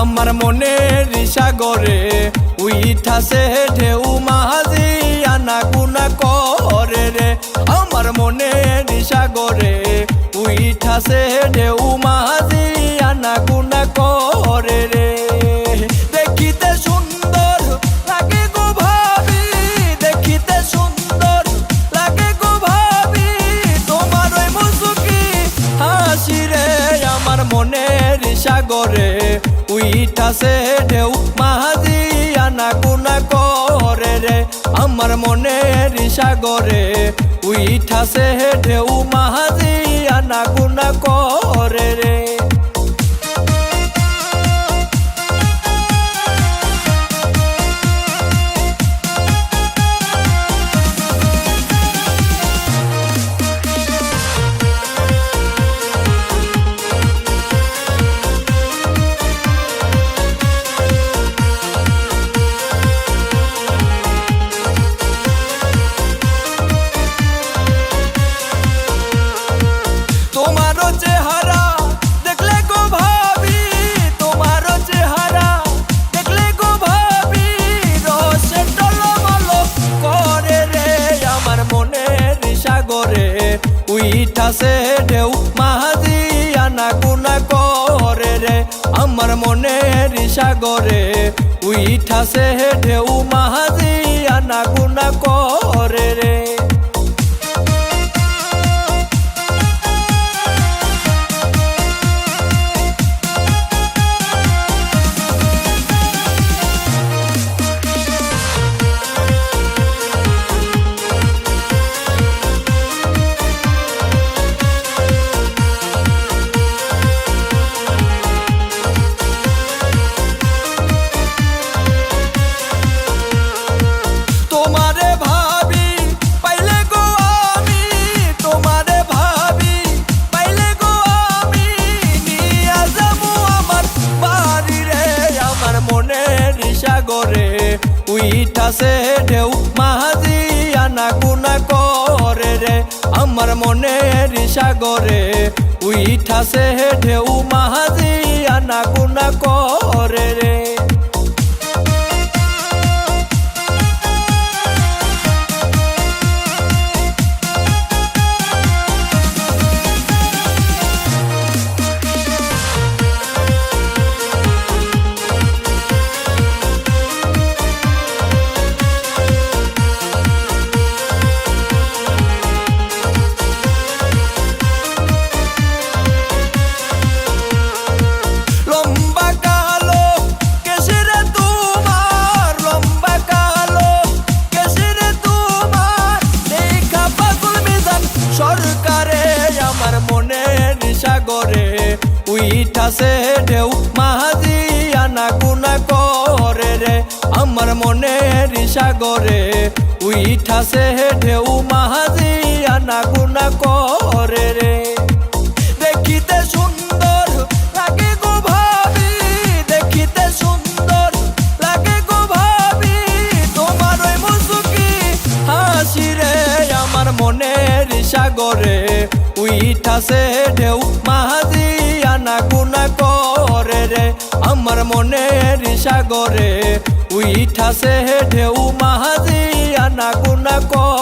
আমার মনের সাগরে উইঠাছে ঢেউ মাঝি আনা গুনা করে রে। আমার মনের সাগরে উইঠাছে ঢেউ মাঝি আনা গুনা করে রে। দেখিতে সুন্দর লাগে গো ভাবি, দেখিতে সুন্দর লাগে গো ভাবি, তোমার ওই মুচকি হাসি রে। আমার মনের সাগরে উইঠাছে ঢেউ মাঝি আনা গুনা করে রে। আমার মনের সাগরে উইঠাছে ঢেউ মাঝি আনা গুনা করে রে। তোমারও চেহারা দেখলে গো ভাবি, তোমারও চেহারা দেখলে গো ভাবি, রসে টলমল করে রে। আমার মনের সাগরে উইঠাছে ঢেউ মাঝি আনা গুনা করে রে। আমার মনের সাগরে উইঠাছে ঢেউ মাঝি আনা গুনা করে রে। তোমারে ভাবি পাইলে গো আমি, তোমারে ভাবি পাইলে গো আমি, নিয়া যাবো আমার বাড়ি রে। আমার মনের সাগরে উইঠাছে ঢেউ মাঝি আনা গুনা করে রে। আমার মনের সাগরে উইঠাছে ঢেউ মাঝি আনা গুনা করে রে। সরকারে আমার মনের সাগরে উইঠাছে ঢেউ মাঝি আনা গুনা করে রে। আমার মনের সাগরে উইঠাছে ঢেউ মাঝি আনা গুনা করে রে। দেখিতে সুন্দর লাগে গো ভাবি, দেখিতে সুন্দর লাগে গো ভাবি, তোমার ওই মুচকি হাসি রে। আমার মনের সাগরে উইঠাছে ঢেউ মাঝি আনা গুনা করে রে। আমার মনের সাগরে উইঠাছে ঢেউ মাঝি আনা গুনা করে।